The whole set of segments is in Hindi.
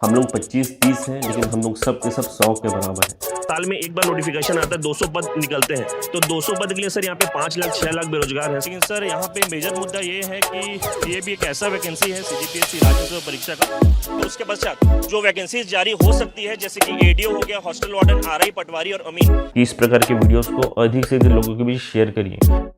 हम लोग 25-30 हैं, लेकिन हम लोग सब के सब 100 के बराबर हैं। साल में एक बार नोटिफिकेशन आता है, 200 पद निकलते हैं। तो 200 पद के लिए सर यहाँ पे 5 लाख 6 लाख बेरोजगार हैं। लेकिन सर यहाँ पे मेजर मुद्दा ये है कि ये भी एक ऐसा वैकेंसी है सीजीपीएससी राज्य सेवा परीक्षा का, तो उसके पश्चात जो वैकेंसीज जारी हो सकती है, जैसे कि एडीओ हो गया, हॉस्टल वार्डन, आरआई, पटवारी और अमीन। इस प्रकार के वीडियोस को अधिक से अधिक लोगों के बीच शेयर करिए।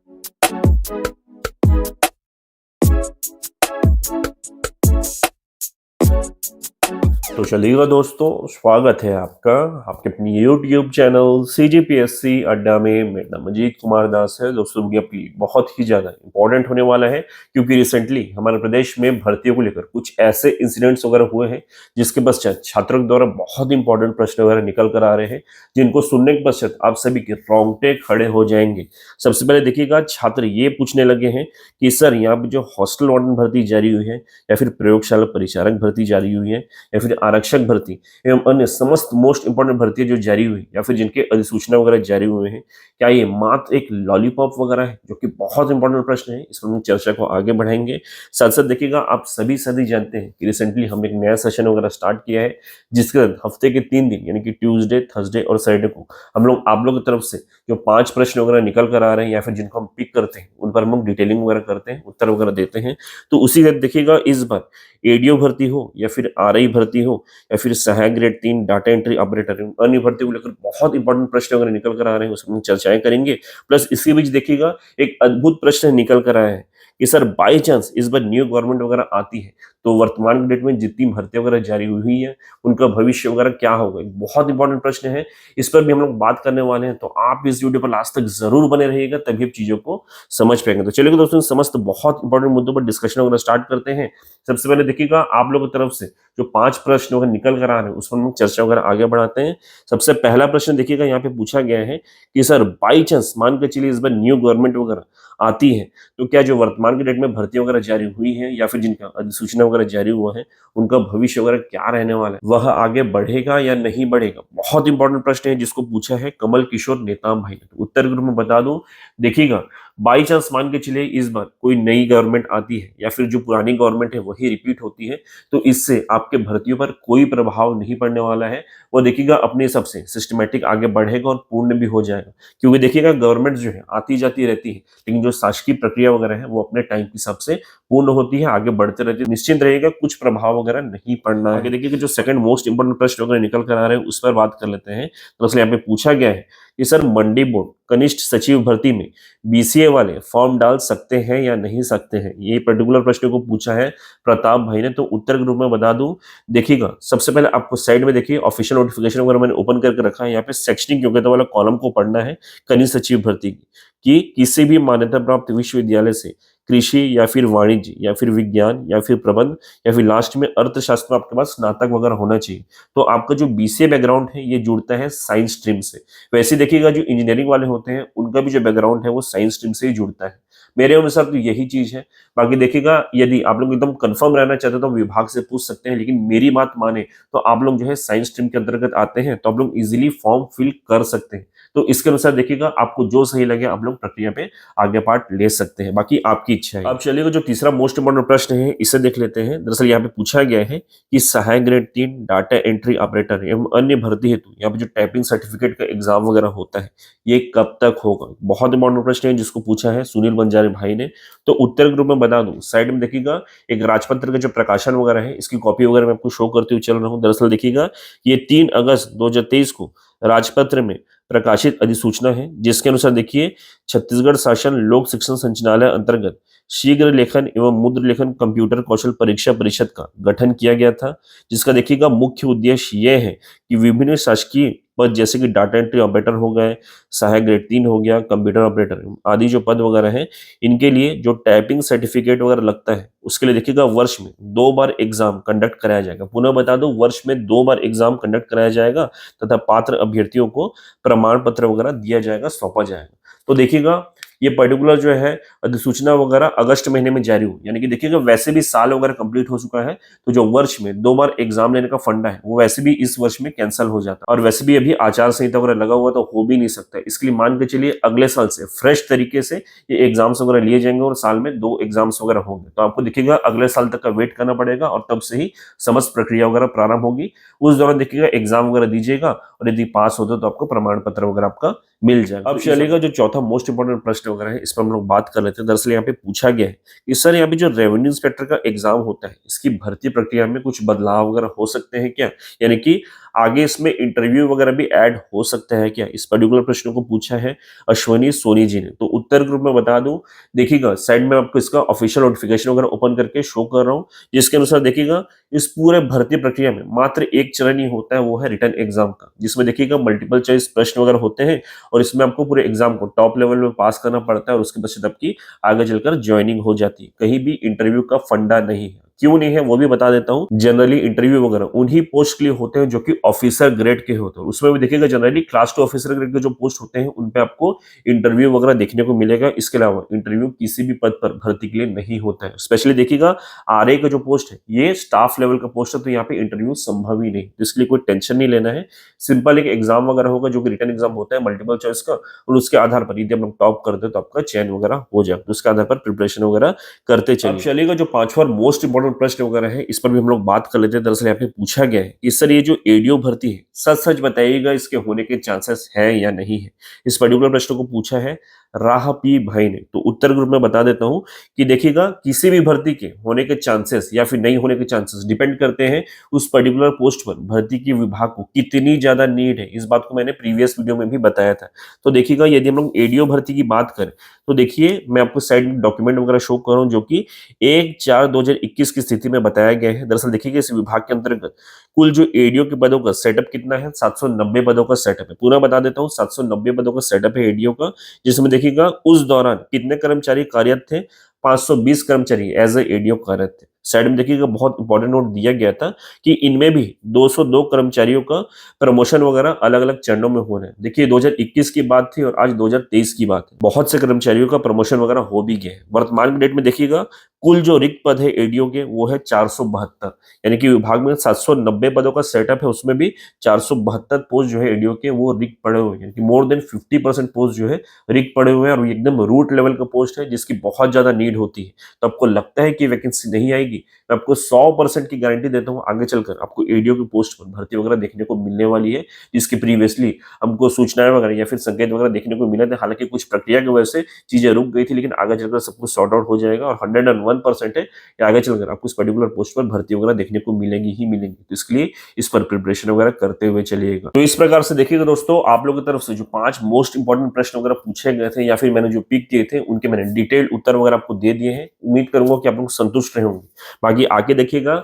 तो चलिएगा दोस्तों, स्वागत है आपका आपके अपनी YouTube चैनल CGPSC अड्डा में। मेरा नाम अजीत कुमार दास है। दोस्तों वीडियो आपके लिए बहुत ही ज़्यादा इंपॉर्टेंट होने वाला है, क्योंकि रिसेंटली हमारे प्रदेश में भर्तियों को लेकर कुछ ऐसे इंसिडेंट्स वगैरह हुए हैं जिसके पश्चात छात्रों द्वारा बहुत इंपॉर्टेंट प्रश्न वगैरह निकल कर आ रहे हैं, जिनको सुनने के पश्चात आप सभी के रोंगटे खड़े हो जाएंगे। सबसे पहले देखिएगा, छात्र ये पूछने लगे हैं कि सर यहाँ पे जो हॉस्टल वार्डन भर्ती जारी हुई है, या फिर प्रयोगशाला परिचारक भर्ती जारी हुई है, या फिर आरक्षक भर्ती एवं अन्य समस्त मोस्ट इंपोर्टेंट भर्ती जो जारी हुई या फिर जिनके अधिसूचना वगैरह जारी हुए हैं, क्या ये मात्र एक लॉलीपॉप वगैरह है? जो कि बहुत इंपॉर्टेंट प्रश्न है, इस पर हम चर्चा को आगे बढ़ाएंगे। साथ साथ देखिएगा, आप सभी जानते हैं कि रिसेंटली हमने एक नया सेशन वगैरह स्टार्ट किया है, जिसके तहत हफ्ते के 3 दिन यानी कि ट्यूसडे, थर्सडे और सैटरडे को हम लोग आप लोगों की तरफ से जो 5 प्रश्न वगैरह निकल कर आ रहे हैं या फिर जिनको हम पिक करते हैं, उन पर हम डिटेलिंग वगैरह करते हैं, उत्तर वगैरह देते हैं। तो उसी तरह देखिएगा, इस बार एडीओ भर्ती हो या फिर आरआई भर्ती हो या फिर सहायक ग्रेड 3 डाटा एंट्री ऑपरेटर, अन्य भर्ती को लेकर बहुत इंपॉर्टेंट प्रश्न वगैरह निकल कर आ रहे हैं, उसमें चर्चाएं करेंगे। प्लस इसके बीच देखिएगा, एक अद्भुत प्रश्न निकल कर आया है कि सर बाई चांस इस बार न्यू गवर्नमेंट वगैरह आती है, तो वर्तमान डेट में जितनी भर्ती वगैरह जारी हुई है उनका भविष्य वगैरह क्या होगा? एक बहुत इंपॉर्टेंट प्रश्न है, इस पर भी हम लोग बात करने वाले हैं। तो आप इस वीडियो पर लास्ट तक जरूर बने रहिएगा, तभी आप चीजों को समझ पाएंगे। तो चलिए दोस्तों, समस्त बहुत इंपॉर्टेंट मुद्दों पर डिस्कशन वगैरह स्टार्ट करते हैं। सबसे पहले देखिएगा, आप लोगों की तरफ से जो 5 प्रश्न वगैरह निकल कर आ रहे हैं, उस पर हम चर्चा वगैरह आगे बढ़ाते हैं। सबसे पहला प्रश्न देखिएगा, यहाँ पे पूछा गया है कि सर बाई चांस मान के चलिए इस बार न्यू गवर्नमेंट वगैरह आती है, तो क्या जो वर्तमान के डेट में भर्ती वगैरह जारी हुई है या फिर जिनका अधिसूचना वगैरह जारी हुआ है, उनका भविष्य वगैरह क्या रहने वाला है? वह आगे बढ़ेगा या नहीं बढ़ेगा? बहुत इंपॉर्टेंट प्रश्न है, जिसको पूछा है कमल किशोर नेताम भाई ने। तो उत्तर के रूप में बता दूं, देखिएगा, बाई चांस मान के चलिए इस बार कोई नई गवर्नमेंट आती है या फिर जो पुरानी गवर्नमेंट है वही रिपीट होती है, तो इससे आपके भर्तियों पर कोई प्रभाव नहीं पड़ने वाला है। वो देखिएगा अपने हिसाब से सिस्टमेटिक आगे बढ़ेगा और पूर्ण भी हो जाएगा, क्योंकि देखिएगा गवर्नमेंट जो है आती जाती रहती है, लेकिन जो शासकीय प्रक्रिया वगैरह है वो अपने टाइम के हिसाब से पूर्ण होती है, आगे बढ़ते रहती है। निश्चिंत रहेगा, कुछ प्रभाव वगैरह नहीं पड़ना है। आगे देखिएगा, जो सेकंड मोस्ट इंपोर्टेंट प्रश्न वगैरह निकल कर आ रहे हैं, उस पर बात कर लेते हैं। तो इसलिए यहाँ पे पूछा गया है कि सर मंडी बोर्ड कनिष्ठ सचिव भर्ती में बीसीए वाले फॉर्म डाल सकते हैं या नहीं सकते हैं? ये पर्टिकुलर प्रश्न को पूछा है प्रताप भाई ने। तो उत्तर के रूप में बता दूं, देखिएगा, सबसे पहले आपको साइड में देखिए ऑफिशियल नोटिफिकेशन वगैरह मैंने ओपन करके रखा है। यहाँ पे शैक्षणिक योग्यता वाला कॉलम को पढ़ना है, कनिष्ठ सचिव भर्ती की कि किसी भी मान्यता प्राप्त विश्वविद्यालय से कृषि या फिर वाणिज्य या फिर विज्ञान या फिर प्रबंध या फिर लास्ट में अर्थशास्त्र में आपके पास स्नातक वगैरह होना चाहिए। तो आपका जो बीसीए बैकग्राउंड है ये जुड़ता है साइंस स्ट्रीम से। वैसे देखिएगा, जो इंजीनियरिंग वाले होते हैं उनका भी जो बैकग्राउंड है वो साइंस स्ट्रीम से ही जुड़ता है। मेरे अनुसार तो यही चीज है। बाकी देखिएगा, यदि आप लोग एकदम कंफर्म रहना चाहते हैं तो विभाग से पूछ सकते हैं, लेकिन मेरी बात माने तो आप लोग जो है साइंस स्ट्रीम के अंतर्गत आते हैं, तो आप लोग इजीली फॉर्म फिल कर सकते हैं। तो इसके अनुसार देखिएगा, आपको जो सही लगे आप लोग प्रक्रिया पे आगे पार्ट ले सकते हैं, बाकी आपकी इच्छा है। अब चलिएगा, जो तीसरा मोस्ट इंपोर्टेंट प्रश्न है इसे देख लेते हैं। दरअसल यहाँ पे पूछा गया है कि सहायक ग्रेड 3 डाटा एंट्री ऑपरेटर एवं अन्य भर्ती हेतु यहाँ पे जो टाइपिंग सर्टिफिकेट का एग्जाम वगैरह होता है, ये कब तक होगा? बहुत इंपॉर्टेंट प्रश्न है, जिसको पूछा है सुनील बंजारे भाई ने। तो उत्तर के रूप में बता दूं, साइड में देखिएगा एक राजपत्र का जो प्रकाशन वगैरह है, इसकी कॉपी वगैरह मैं आपको शो करते हुए चल रहा हूँ। दरअसल देखिएगा, ये 3 अगस्त 2023 को राजपत्र में प्रकाशित अधिसूचना है, जिसके अनुसार देखिए, छत्तीसगढ़ शासन लोक शिक्षण संचालनालय अंतर्गत शीघ्र लेखन एवं मुद्र लेखन कंप्यूटर कौशल परीक्षा परिषद का गठन किया गया था, जिसका देखिएगा मुख्य उद्देश्य यह है कि विभिन्न शासकीय पद जैसे कि डाटा एंट्री ऑपरेटर हो गए, सहायक ग्रेड 3 हो गया, कंप्यूटर ऑपरेटर आदि जो पद वगैरह हैं, इनके लिए जो टाइपिंग सर्टिफिकेट वगैरह लगता है, उसके लिए देखिएगा वर्ष में 2 बार एग्जाम कंडक्ट कराया जाएगा। पुनः बता दो, वर्ष में 2 बार एग्जाम कंडक्ट कराया जाएगा तथा पात्र अभ्यर्थियों को प्रमाण पत्र वगैरह दिया जाएगा, सौंपा जाएगा। तो देखिएगा, ये पर्टिकुलर जो है अधिसूचना वगैरह अगस्त महीने में जारी हुई, यानी कि देखिएगा वैसे भी साल वगैरह कंप्लीट हो चुका है, तो जो वर्ष में 2 बार एग्जाम लेने का फंडा है वो वैसे भी इस वर्ष में कैंसिल हो जाता है, और वैसे भी अभी आचार संहिता वगैरह लगा हुआ तो हो भी नहीं सकता। इसके लिए मान के चलिए अगले साल से फ्रेश तरीके से ये एग्जाम्स वगैरह लिए जाएंगे और साल में 2 एग्जाम्स वगैरह होंगे। तो आपको देखिएगा अगले साल तक का वेट करना पड़ेगा और तब से ही समस्त प्रक्रिया वगैरह प्रारंभ होगी। उस दौरान देखिएगा एग्जाम वगैरह दीजिएगा और यदि पास होते तो आपको प्रमाण पत्र वगैरह आपका मिल जाएगा। अब चलेगा जो चौथा मोस्ट इंपोर्टेंट प्रश्न वगैरह है, इस पर हम लोग बात कर लेते हैं। दरअसल यहाँ पे पूछा गया है कि सर यहाँ पे जो रेवेन्यू इंस्पेक्टर का एग्जाम होता है, इसकी भर्ती प्रक्रिया में कुछ बदलाव वगैरह हो सकते हैं क्या, यानी कि आगे इसमें इंटरव्यू वगैरह भी ऐड हो सकता है क्या। इस पर्टिकुलर प्रश्न को पूछा है अश्वनी सोनी जी ने। तो उत्तर ग्रुप में बता दूं, देखिएगा साइड में आपको इसका ऑफिशियल नोटिफिकेशन वगैरह ओपन करके शो कर रहा हूँ, जिसके अनुसार देखिएगा इस पूरे भर्ती प्रक्रिया में मात्र एक चरण ही होता है, वो है रिटन एग्जाम का, जिसमें देखिएगा मल्टीपल चॉइस प्रश्न वगैरह होते हैं और इसमें आपको पूरे एग्जाम को टॉप लेवल में पास करना पड़ता है और उसके पश्चात आपकी आगे चलकर ज्वाइनिंग हो जाती है। कहीं भी इंटरव्यू का फंडा नहीं है। क्यों नहीं है वो भी बता देता हूँ। जनरली इंटरव्यू वगैरह उन्हीं पोस्ट के लिए होते हैं जो कि ऑफिसर ग्रेड के होते हैं। उसमें भी देखिएगा जनरली क्लास 2 ऑफिसर ग्रेड के जो पोस्ट होते हैं उन पे आपको इंटरव्यू वगैरह देखने को मिलेगा। इसके अलावा इंटरव्यू किसी भी पद पर भर्ती के लिए नहीं होता है। स्पेशली देखिएगा आरए का जो पोस्ट है ये स्टाफ लेवल का पोस्ट है, तो यहाँ पे इंटरव्यू संभव ही नहीं, तो इसके लिए कोई टेंशन नहीं लेना है। सिंपल एक एग्जाम वगैरह होगा जो कि रिटन एग्जाम होता है मल्टीपल चॉइस का, और उसके आधार पर यदि हम लोग टॉप करते हैं तो आपका चयन वगैरह हो जाए, तो उसके आधार पर प्रिपरेशन वगैरह करते चलिए। चलिएगा जो पांचवा मोस्ट इंपोर्टेंट प्रश्न वगैरह है इस पर भी हम लोग बात कर लेते हैं। दरअसल यहाँ पे पूछा गया है कि सर ये जो एडीओ भर्ती है सच सच बताइएगा इसके होने के चांसेस है या नहीं है। इस पर्टिकुलर प्रश्न को पूछा है राह पी भाई ने। तो उत्तर ग्रुप में बता देता हूं कि देखिएगा किसी भी भर्ती के होने के चांसेस या फिर नहीं होने के चांसेस डिपेंड करते हैं उस पर्टिकुलर पोस्ट पर भर्ती की विभाग को कितनी ज्यादा नीड है। इस बात को मैंने प्रीवियस वीडियो में भी बताया था। तो देखिएगा यदि हम लोग एडीओ भर्ती की बात करें तो देखिए मैं आपको साइड में डॉक्यूमेंट वगैरह शो कर रहा हूं जो कि 1/4/2021 की स्थिति में बताया गया है। दरअसल देखिएगा इस विभाग के अंतर्गत कुल जो एडीओ के पदों का सेटअप कितना है, 790 पदों का सेटअप है। पूरा बता देता हूँ, 790 पदों का सेटअप है एडीओ का, जिसमें देखिएगा उस दौरान कितने कर्मचारी कार्यरत थे, 520 कर्मचारी एज ए एडीओ कार्यरत थे। साइड में देखिएगा बहुत इंपॉर्टेंट नोट दिया गया था कि इनमें भी 202 कर्मचारियों का प्रमोशन वगैरह अलग अलग चरणों में हो रहे हैं। देखिए 2021 की बात थी और आज 2023 की बात है, बहुत से कर्मचारियों का प्रमोशन वगैरह हो भी गया है। वर्तमान डेट में देखिएगा कुल जो रिक्त पद है एडीओ के वो है 472, यानी कि विभाग में 790 पदों का सेटअप है, उसमें भी 472 पोस्ट जो है एडीओ के वो रिक्त पड़े हुए हैं, कि मोर देन 50% पोस्ट जो है रिक्त पड़े हुए हैं और एकदम रूट लेवल का पोस्ट है जिसकी बहुत ज्यादा नीड होती है। तो आपको लगता है कि वैकेंसी नहीं आएगी, मैं आपको 100% की गारंटी देता हूँ आगे चलकर आपको एडीओ की पोस्ट पर भर्ती वगैरह देखने को मिलने वाली है, जिसकी प्रीवियसली हमको सूचनाएं वगैरह या फिर संकेत वगैरह देखने को मिले थे। हालांकि कुछ प्रक्रिया की वजह से चीजें रुक गई थी, लेकिन आगे चलकर सब कुछ सॉर्ट आउट हो जाएगा और 101% है कि आगे चलकर आपको इस पर्टिकुलर पोस्ट पर भर्ती वगैरह देखने को मिलेगी ही मिलेंगी। तो इसके लिए इस पर प्रिपरेशन वगैरह करते हुए चलिएगा। तो इस प्रकार से देखिएगा दोस्तों, आप लोगों की तरफ से जो 5 मोस्ट इंपोर्टेंट प्रश्न वगैरह पूछे गए थे या फिर मैंने जो पिक किए थे उनके मैंने डिटेल्ड उत्तर वगैरह आपको दे दिए हैं। उम्मीद करूंगा कि आप लोग संतुष्ट रहे होंगे। बाकी आगे देखिएगा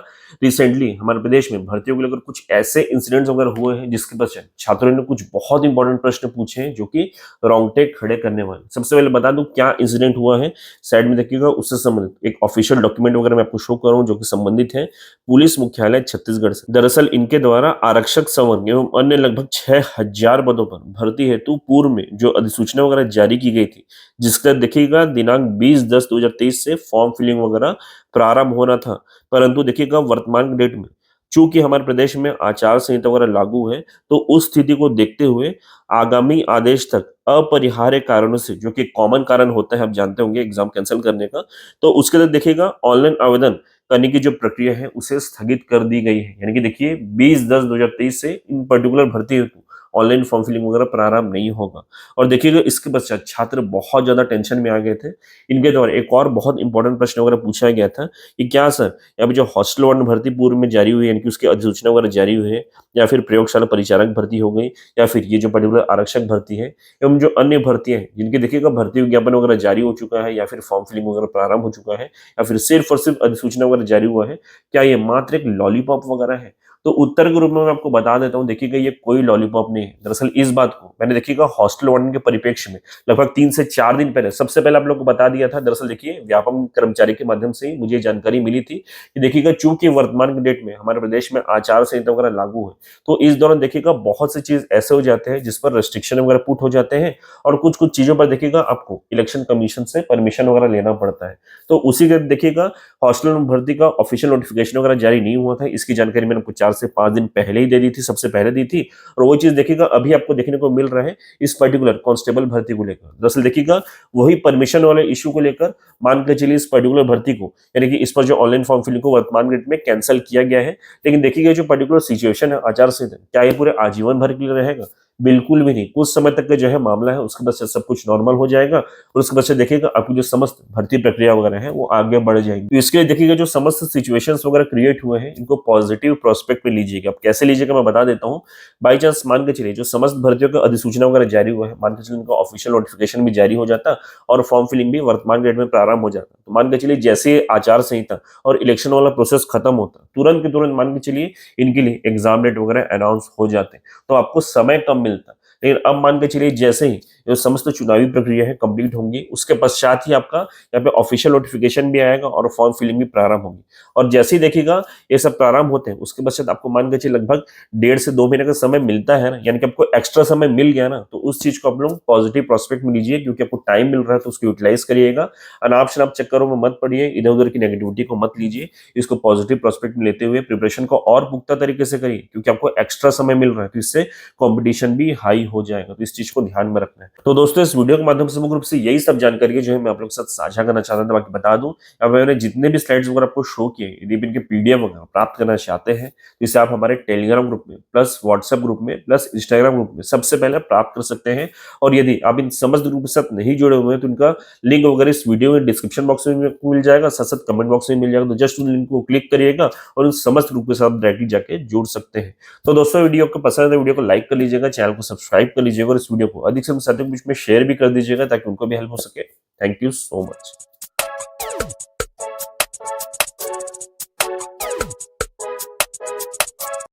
रिसेंटली हमारे प्रदेश में भर्तियों को लेकर कुछ ऐसे इंसिडेंट्स वगैरह हुए हैं जिसके पश्चात छात्रों ने कुछ बहुत इंपॉर्टेंट प्रश्न पूछे हैं जो कि रोंगटे खड़े करने वाले। सबसे पहले बता दूं क्या इंसिडेंट हुआ है, साइड में देखिएगा उससे संबंधित एक ऑफिशियल डॉक्यूमेंट वगैरह मैं आपको शो कर रहा हूं जो कि संबंधित है पुलिस मुख्यालय छत्तीसगढ़ से। दरअसल इनके द्वारा आरक्षक संवर्ग एवं अन्य लगभग 6000 पदों पर भर्ती हेतु पूर्व में जो अधिसूचना वगैरह जारी की गई थी, जिसका देखिएगा दिनांक 20/10/2023 से फॉर्म फिलिंग वगैरह प्रारंभ होना था। परंतु देखिएगा वर्तमान डेट में चूंकि हमारे प्रदेश में आचार संहिता वगैरह लागू है, तो उस स्थिति को देखते हुए आगामी आदेश तक अपरिहार्य कारणों से, जो कि कॉमन कारण होता है आप जानते होंगे एग्जाम कैंसिल करने का, तो उसके लिए देखिएगा ऑनलाइन आवेदन करने की जो प्रक्रिया है उसे स्थगित कर दी गई है। यानी कि देखिए 20/10/2023 से इन पर्टिकुलर भर्ती हेतु ऑनलाइन फॉर्म फिलिंग वगैरह प्रारंभ नहीं होगा। और देखिएगा इसके पश्चात छात्र बहुत ज्यादा टेंशन में आ गए थे। इनके द्वारा एक और बहुत इंपॉर्टेंट प्रश्न वगैरह पूछा गया था कि क्या सर यहाँ पे जो हॉस्टल वार्डन भर्ती पूर्व में जारी हुई है, यानी कि उसकी अधिसूचना वगैरह जारी हुई है, या फिर प्रयोगशाला परिचारक भर्ती हो गई, या फिर ये जो पर्टिकुलर आरक्षक भर्ती है एवं जो अन्य भर्तियां हैं जिनके देखिएगा भर्ती विज्ञापन वगैरह जारी हो चुका है या फिर फॉर्म फिलिंग वगैरह प्रारंभ हो चुका है या फिर सिर्फ और सिर्फ अधिसूचना वगैरह जारी हुआ है, क्या ये मात्र एक लॉलीपॉप वगैरह है? तो उत्तर के रूप में मैं आपको बता देता हूँ, देखिएगा ये कोई लॉलीपॉप नहीं है। दरअसल इस बात को मैंने देखिएगा हॉस्टल वार्डन के परिप्रेक्ष्य में लगभग 3 से 4 दिन पहले सबसे पहले आप लोग को बता दिया था। दरअसल देखिए व्यापम कर्मचारी के माध्यम से ही मुझे जानकारी मिली थी कि देखिएगा चूंकि वर्तमान के डेट में हमारे प्रदेश में आचार संहिता वगैरह लागू है, तो इस दौरान देखिएगा बहुत सी चीज ऐसे हो जाते हैं जिस पर रेस्ट्रिक्शन वगैरह पुट हो जाते हैं और कुछ कुछ चीजों पर देखिएगा आपको इलेक्शन कमीशन से परमिशन वगैरह लेना पड़ता है। तो उसी के देखिएगा हॉस्टल में भर्ती का ऑफिशियल नोटिफिकेशन वगैरह जारी नहीं हुआ था। इसकी जानकारी मैंने आपको 4 से 5 दिन पहले ही दे दी थी, सबसे पहले दी थी। और वो चीज देखिएगा अभी आपको देखने को मिल रहा है इस पर्टिकुलर कांस्टेबल भर्ती को लेकर। दरअसल देखिएगा वही परमिशन वाले इशू को लेकर मान के चलिए इस पर्टिकुलर भर्ती को, यानी कि इस पर जो ऑनलाइन फॉर्म फिलिंग को वर्तमान डेट में कैंसिल किया गया है। लेकिन देखिएगा जो पर्टिकुलर सिचुएशन है आचार संहिता, क्या ये पूरे आजीवन भर के लिए रहेगा? बिल्कुल भी नहीं। कुछ समय तक का जो है मामला है उसके बाद से सब कुछ नॉर्मल हो जाएगा और उसके बाद से देखिएगा आपकी जो समस्त भर्ती प्रक्रिया वगैरह है वो आगे बढ़ जाएगी। तो इसके लिए देखिएगा जो समस्त सिचुएशंस वगैरह क्रिएट हुए हैं इनको पॉजिटिव प्रोस्पेक्ट में लीजिएगा। अब कैसे लीजिएगा मैं बता देता हूँ। बाई चांस मान के चलिए जो समस्त भर्तियों का अधिसूचना वगैरह जारी हुआ है, मान के चलिए उनका ऑफिशियल नोटिफिकेशन भी जारी हो जाता और फॉर्म फिलिंग भी वर्तमान डेट में प्रारंभ हो जाता। तो मान के चलिए जैसे आचार संहिता और इलेक्शन वाला प्रोसेस खत्म होता, तुरंत के तुरंत मान के चलिए इनके लिए एग्जाम डेट वगैरह अनाउंस हो जाते, तो आपको समय कम मिलता। लेकिन अब मान के चलिए जैसे ही जो समस्त चुनावी प्रक्रिया है कंप्लीट होंगी उसके पश्चात ही आपका यहाँ पे ऑफिशियल नोटिफिकेशन भी आएगा और फॉर्म फिलिंग भी प्रारंभ होगी। और जैसे ही देखिएगा ये सब प्रारंभ होते हैं उसके पश्चात आपको मान के चलिए लगभग 1.5 से 2 महीने का समय मिलता है ना, यानी कि आपको एक्स्ट्रा समय मिल गया ना, तो उस चीज को आप लोग पॉजिटिव प्रोस्पेक्ट में लीजिए क्योंकि आपको टाइम मिल रहा है तो उसको यूटिलाइज करिएगा। अनाप शनाप चक्करों में मत पड़िए, इधर उधर की नेगेटिविटी को मत लीजिए। इसको पॉजिटिव प्रोस्पेक्ट में लेते हुए प्रिपरेशन को और पुख्ता तरीके से करिए क्योंकि आपको एक्स्ट्रा समय मिल रहा है, तो इससे कॉम्पिटिशन भी हाई हो जाएगा। तो इस चीज को ध्यान में रखना है। तो दोस्तों इस वीडियो के माध्यम से मुख्य रूप से यही सब जानकारी है जो है मैं आप लोग के साथ साझा करना चाहता था। बाकी बता दूं अब मैंने जितने भी स्लाइड्स वगैरह आपको शो किए, यदि आप इनके पीडीएफ वगैरह प्राप्त करना चाहते हैं तो इसे आप हमारे टेलीग्राम ग्रुप में प्लस व्हाट्सएप ग्रुप में प्लस इंस्टाग्राम ग्रुप में सबसे पहले प्राप्त कर सकते हैं। और यदि आप इन समस्त ग्रुप के साथ नहीं जुड़े हुए हैं तो उनका लिंक वगैरह इस वीडियो में डिस्क्रिप्शन बॉक्स में मिल जाएगा, साथ साथ कमेंट बॉक्स में मिल जाएगा। तो जस्ट उन लिंक को क्लिक करिएगा और उन समस्त ग्रुप के साथ डायरेक्टली जाके जुड़ सकते हैं। तो दोस्तों वीडियो आपको पसंद है तो वीडियो को लाइक कर लीजिएगा, चैनल को सब्सक्राइब कर लीजिएगा और इस वीडियो को अधिक से अधिक बीच में शेयर भी कर दीजिएगा ताकि उनको भी हेल्प हो सके। Thank you so much.